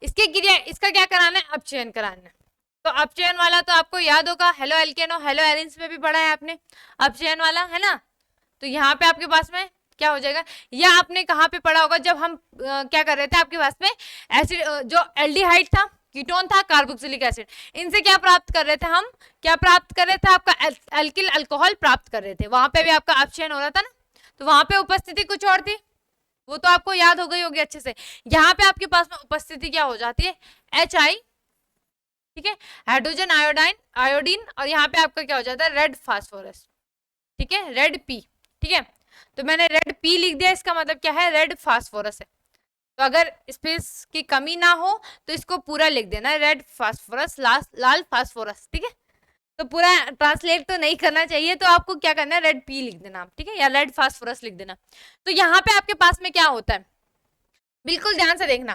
इसकी क्रिया, इसका क्या कराना है, अपचयन कराना है। तो अपचयन वाला तो आपको याद होगा, हेलो एल्केन और हेलो एरिन्स में भी पढ़ा है आपने अपचयन वाला, है ना। तो यहाँ पे आपके पास में क्या हो जाएगा, या आपने कहाँ पे पढ़ा होगा, जब हम क्या कर रहे थे आपके पास में एसिड, जो एल्डिहाइड था, कीटोन था, कार्बोक्सिलिक एसिड, इनसे क्या प्राप्त कर रहे थे हम, क्या प्राप्त कर रहे थे, आपका एल्किल अल्कोहल प्राप्त कर रहे थे। वहां पे भी आपका अपचयन हो रहा था ना, तो वहां पे उपस्थिति कुछ और थी, वो तो आपको याद हो गई होगी अच्छे से। यहाँ पे आपके पास में उपस्थिति क्या हो जाती है, HI, ठीक है, हाइड्रोजन आयोडीन, और यहाँ पे आपका क्या हो जाता है, रेड फास्फोरस। ठीक है, रेड P। ठीक है, तो मैंने रेड P लिख दिया, इसका मतलब क्या है, रेड फास्फोरस है। तो अगर स्पेस की कमी ना हो तो इसको पूरा लिख देना, रेड फास्फोरस, लाल फास्फोरस। ठीक है, तो पूरा ट्रांसलेट तो नहीं करना चाहिए, तो आपको क्या करना है, रेड P लिख देना, ठीक है, या रेड फास्फोरस लिख देना। तो यहाँ पे आपके पास में क्या होता है, बिल्कुल ध्यान से देखना।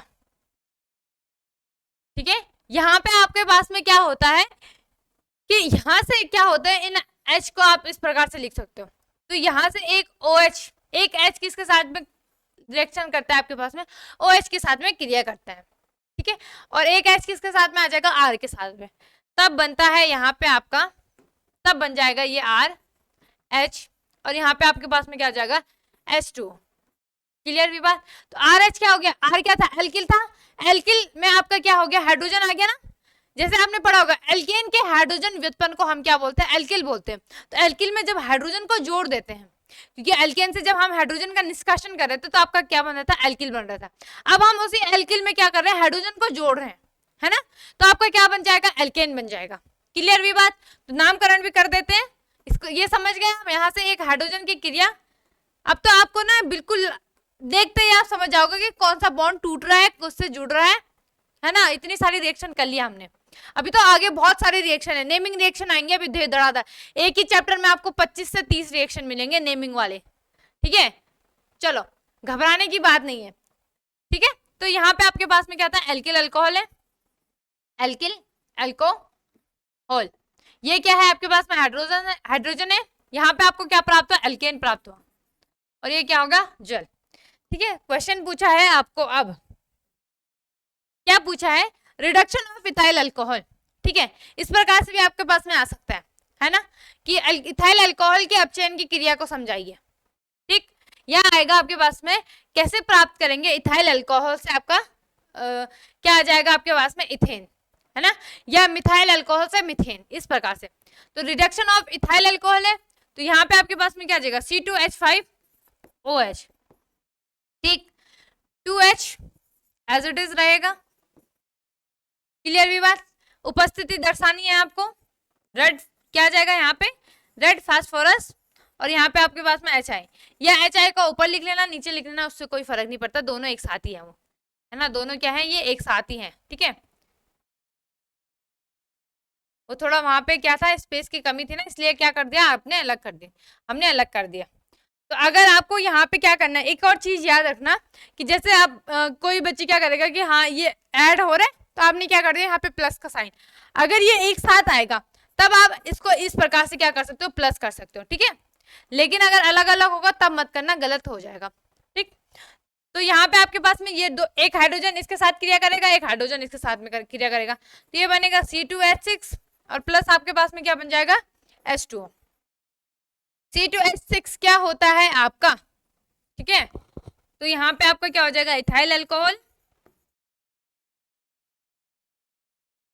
ठीक है, यहाँ पे आपके पास में क्या होता है कि यहाँ से क्या होता है, इन H को आप इस प्रकार से लिख सकते हो। तो यहाँ से एक OH, एक H किसके साथ में रिएक्शन करता है, आपके पास में OH के साथ में क्रिया करता है। ठीक है, और एक H किसके साथ में आ जाएगा, R के साथ में, तब बनता है यहाँ पे आपका, तब बन जाएगा ये RH, और यहाँ पे आपके पास में क्या आ जाएगा, H2। क्लियर भी बात। तो RH क्या हो गया, R क्या था, एल्किल था, एल्किल में आपका क्या हो गया, हाइड्रोजन आ गया ना। जैसे आपने पढ़ा होगा, एल्केन के हाइड्रोजन व्युत्पन्न को हम क्या बोलते हैं, एल्किल बोलते हैं। तो एल्किल में जब हाइड्रोजन को जोड़ देते हैं, क्योंकि एल्केन से जब हम हाइड्रोजन का निष्कासन कर रहे थे तो आपका क्या बन रहा था, एल्किल बन रहा था। अब हम उसी एल्किल में क्या कर रहे हैं, हाइड्रोजन को जोड़ रहे हैं, है ना, तो आपका क्या बन जाएगा, एल्केन बन जाएगा। क्लियर भी बात। तो नामकरण भी कर देते हैं इसको, ये समझ गए हम, यहाँ से एक हाइड्रोजन की क्रिया। अब तो आपको ना बिल्कुल देखते ही आप समझ जाओगे कि कौन सा बॉन्ड टूट रहा है, किससे जुड़ रहा है ना। इतनी सारी रिएक्शन कर लिया हमने, अभी तो आगे बहुत सारे रिएक्शन है, नेमिंग रिएक्शन आएंगे अभी धड़ाधड़। एक ही चैप्टर में आपको 25 से 30 रिएक्शन मिलेंगे नेमिंग वाले। ठीक है, चलो घबराने की बात नहीं है। ठीक है, तो यहाँ पे आपके पास में क्या था, एल्किल अल्कोहल है, एल्किल अल्कोहल। ये क्या है आपके पास में, हाइड्रोजन है। यहाँ पे आपको क्या प्राप्त हुआ, एल्केन प्राप्त हुआ, और ये क्या होगा, जल। ठीक है, क्वेश्चन पूछा है आपको, अब क्या पूछा है, रिडक्शन ऑफ इथाइल अल्कोहल। ठीक है, इस प्रकार से भी आपके पास में आ सकता है ना, कि इथाइल अल्कोहल के अपचयन की क्रिया को समझाइए। ठीक, यहाँ आएगा आपके पास में कैसे प्राप्त करेंगे इथाइल अल्कोहल से, आपका क्या आ जाएगा आपके पास में, इथेन, है ना, या मिथाइल अल्कोहल से मिथेन, इस प्रकार से। तो रिडक्शन ऑफ इथाइल अल्कोहल है, तो यहाँ पे आपके पास में क्या आ जाएगा C2H5OH, ठीक, 2H एज इट इज रहेगा। क्लियर भी बात, उपस्थिति दर्शानी है आपको, रेड क्या आ जाएगा यहाँ पे, रेड फास्फोरस, और यहाँ पे आपके पास में HI, या HI का ऊपर लिख लेना नीचे लिख लेना, उससे कोई फर्क नहीं पड़ता, दोनों एक साथ ही है वो, है ना, दोनों क्या है, ये एक साथ ही है, ठीक है। वो थोड़ा वहां पे क्या था, स्पेस की कमी थी ना, इसलिए क्या कर दिया आपने, अलग कर दिया, हमने अलग कर दिया। तो अगर आपको यहाँ पे क्या करना है, एक और चीज याद रखना कि जैसे आप कोई बच्ची क्या करेगा कि हाँ ये ऐड हो रहा है, तो आपने क्या कर दिया यहाँ पे प्लस का साइन, अगर ये एक साथ आएगा तब आप इसको इस प्रकार से क्या कर सकते हो, प्लस कर सकते हो, ठीक है। लेकिन अगर अलग अलग होगा तब मत करना, गलत हो जाएगा, ठीक। तो यहाँ पे आपके पास में ये दो, एक हाइड्रोजन इसके साथ क्रिया करेगा, एक हाइड्रोजन इसके साथ में क्रिया करेगा, तो ये बनेगा C2H6 और प्लस आपके पास में क्या बन जाएगा, H2O। C2H6 क्या होता है आपका, ठीक है, तो यहाँ पे आपका क्या हो जाएगा, इथाइल अल्कोहल,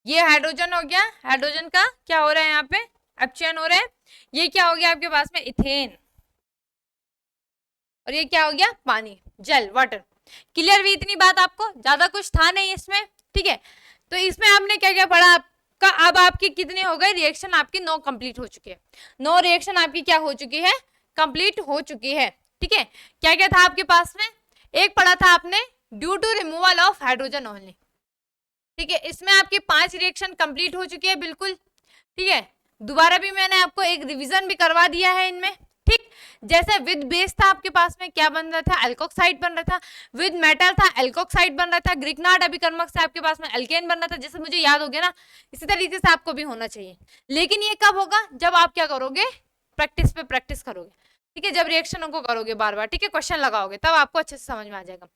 ये हाइड्रोजन हो गया, हाइड्रोजन का क्या हो रहा है यहाँ पे, अपचयन हो रहा है, ये क्या हो गया आपके पास में, इथेन, और ये क्या हो गया, पानी, जल, वाटर। क्लियर हुई इतनी बात, आपको ज्यादा कुछ था नहीं इसमें, ठीक है। तो इसमें आपने क्या क्या पढ़ा आपका, अब आपकी कितनी हो गई रिएक्शन, आपकी 9 कंप्लीट हो चुकी है, 9 रिएक्शन आपकी क्या हो चुकी है, कंप्लीट हो चुकी है, ठीक है। क्या क्या था आपके पास में, एक पढ़ा था आपने due to removal of hydrogen only, ठीक है, इसमें आपकी 5 रिएक्शन कंप्लीट हो चुकी है बिल्कुल, ठीक है। दोबारा भी मैंने आपको एक रिवीजन भी करवा दिया है इनमें, ठीक। जैसे विद बेस था आपके पास में क्या बन रहा था, एल्कोक्साइड बन रहा था, विद मेटल था एल्कोक्साइड बन रहा था, ग्रिकनार्ड अभिकर्मक से आपके पास में एल्केन बन रहा था, जैसे मुझे याद हो गया ना, इसी तरीके से आपको भी होना चाहिए। लेकिन ये कब होगा, जब आप क्या करोगे, प्रैक्टिस पे प्रैक्टिस करोगे, ठीक है, जब रिएक्शनों को करोगे बार बार, ठीक है, क्वेश्चन लगाओगे, तब आपको अच्छे से समझ में आ जाएगा,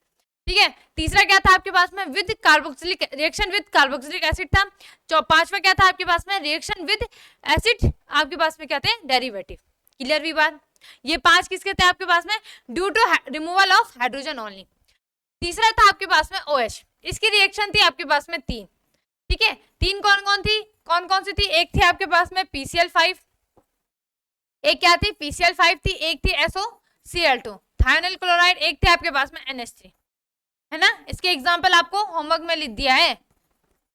ठीक है। तीसरा क्या था आपके पास में, with carboxylic reaction with carboxylic acid था। पांचवा क्या था आपके पास में, रिएक्शन विद एसिड, आपके पास में क्या थे, डेरिवेटिव। क्लियर भी बात, ये 5 किसके थे आपके पास में, due to removal of hydrogen only. तीसरा था आपके पास में OH, इसकी रिएक्शन थी आपके पास में 3, ठीक है। 3 कौन कौन थी, कौन कौन सी थी, एक थी आपके पास में PCl5, एक क्या थी PCl5 थी, एक थी SOCl2, थायोनाइल क्लोराइड, एक थे आपके पास में NH3, है ना। इसके एग्जाम्पल आपको होमवर्क में लिख दिया है,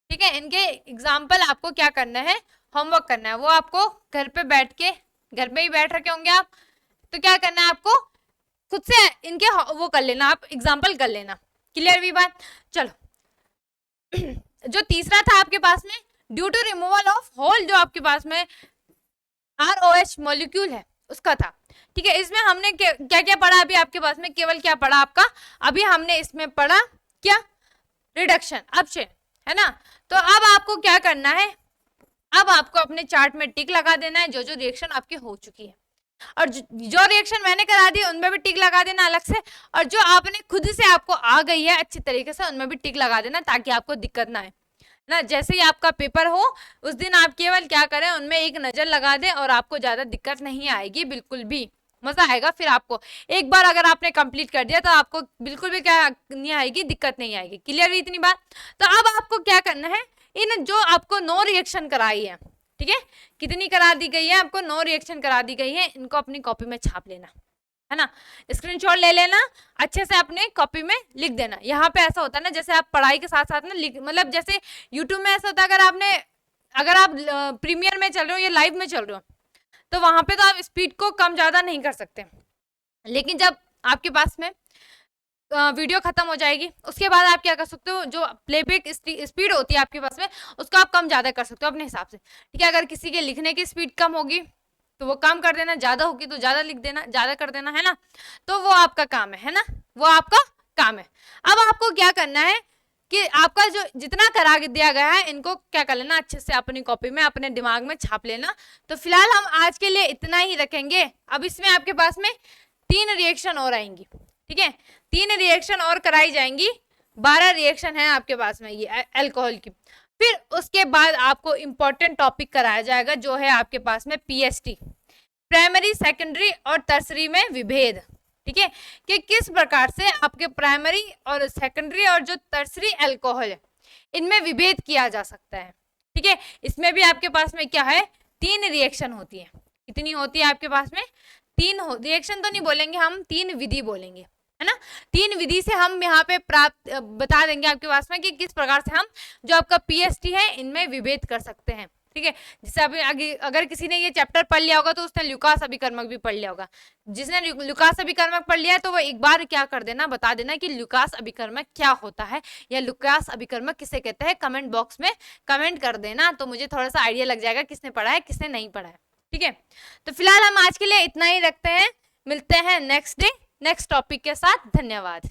ठीक है। इनके एग्जाम्पल आपको क्या करना है, होमवर्क करना है, वो आपको घर पे बैठ के, घर पे ही बैठ रखे होंगे आप, तो क्या करना है आपको, खुद से इनके वो कर लेना, आप एग्जाम्पल कर लेना। क्लियर भी बात, चलो जो तीसरा था आपके पास में, due to removal of whole, जो आपके पास में ROH मॉलिक्यूल है उसका था, ठीक है। इसमें हमने क्या क्या पढ़ा, अभी आपके पास में केवल क्या पढ़ा आपका, अभी हमने इसमें पढ़ा क्या, रिडक्शन, अपचयन, है ना। तो अब आपको क्या करना है, अब आपको अपने चार्ट में टिक लगा देना है जो जो रिएक्शन आपकी हो चुकी है, और जो रिएक्शन मैंने करा दी उनमें भी टिक लगा देना अलग से, और जो आपने खुद से आपको आ गई है अच्छी तरीके से उनमें भी टिक लगा देना, ताकि आपको दिक्कत ना आए ना। जैसे ही आपका पेपर हो उस दिन आप केवल क्या करें, उनमें एक नजर लगा दें, और आपको ज्यादा दिक्कत नहीं आएगी, बिल्कुल भी मजा आएगा। फिर आपको एक बार अगर आपने कंप्लीट कर दिया तो आपको बिल्कुल भी क्या नहीं आएगी, दिक्कत नहीं आएगी। क्लियर हुई इतनी बात। तो अब आपको क्या करना है, इन जो आपको 9 रिएक्शन कराई है, ठीक है, कितनी करा दी गई है आपको, 9 रिएक्शन करा दी गई है, इनको अपनी कॉपी में छाप लेना, है ना, स्क्रीनशॉट ले लेना, अच्छे से अपने कॉपी में लिख देना। यहाँ पे ऐसा होता है ना, जैसे आप पढ़ाई के साथ साथ ना मतलब जैसे यूट्यूब में ऐसा होता है, अगर आप प्रीमियर में चल रहे हो या लाइव में चल रहे हो, तो वहां पे तो आप स्पीड को कम ज्यादा नहीं कर सकते, लेकिन जब आपके पास में वीडियो खत्म हो जाएगी उसके बाद आप क्या कर सकते हो, जो प्लेबैक स्पीड होती है आपके पास में उसको आप कम ज्यादा कर सकते हो अपने हिसाब से, ठीक है। अगर किसी के लिखने की स्पीड कम होगी तो वो कम कर देना, ज्यादा होगी तो ज्यादा लिख देना, ज्यादा कर देना, है ना। तो वो आपका काम है ना, वो आपका काम है। अब आपको क्या करना है कि आपका जो जितना करा दिया गया है इनको क्या कर लेना, अच्छे से अपनी कॉपी में अपने दिमाग में छाप लेना। तो फिलहाल हम आज के लिए इतना ही रखेंगे। अब इसमें आपके पास में 3 रिएक्शन और आएंगी, ठीक है, 3 रिएक्शन और कराई जाएंगी, 12 रिएक्शन है आपके पास में ये अल्कोहल की। फिर उसके बाद आपको इंपॉर्टेंट टॉपिक कराया जाएगा जो है आपके पास में PST, प्राइमरी सेकेंडरी और टर्सरी में विभेद, ठीक है, कि किस प्रकार से आपके प्राइमरी और सेकेंडरी और जो टर्सरी अल्कोहल है इनमें विभेद किया जा सकता है, ठीक है। इसमें भी आपके पास में क्या है, 3 रिएक्शन होती है, कितनी होती है आपके पास में? 3 रिएक्शन तो नहीं बोलेंगे हम, 3 विधि बोलेंगे, है ना। 3 विधि से हम यहाँ पे प्राप्त बता देंगे आपके पास में कि किस प्रकार से हम जो आपका पीएसटी है इनमें विभेद कर सकते हैं, ठीक है। जैसे अभी अगर किसी ने ये चैप्टर पढ़ लिया होगा तो उसने लुकास अभिकर्मक भी पढ़ लिया होगा। जिसने लुकास अभिकर्मक पढ़ लिया है तो वो एक बार क्या कर देना, बता देना कि लुकास अभिकर्मक क्या होता है या लुकास अभिकर्मक किसे कहते हैं, कमेंट बॉक्स में कमेंट कर देना, तो मुझे थोड़ा सा आइडिया लग जाएगा किसने पढ़ा है किसने नहीं पढ़ा है, ठीक है। तो फिलहाल हम आज के लिए इतना ही रखते हैं, मिलते हैं नेक्स्ट डे नेक्स्ट टॉपिक के साथ। धन्यवाद।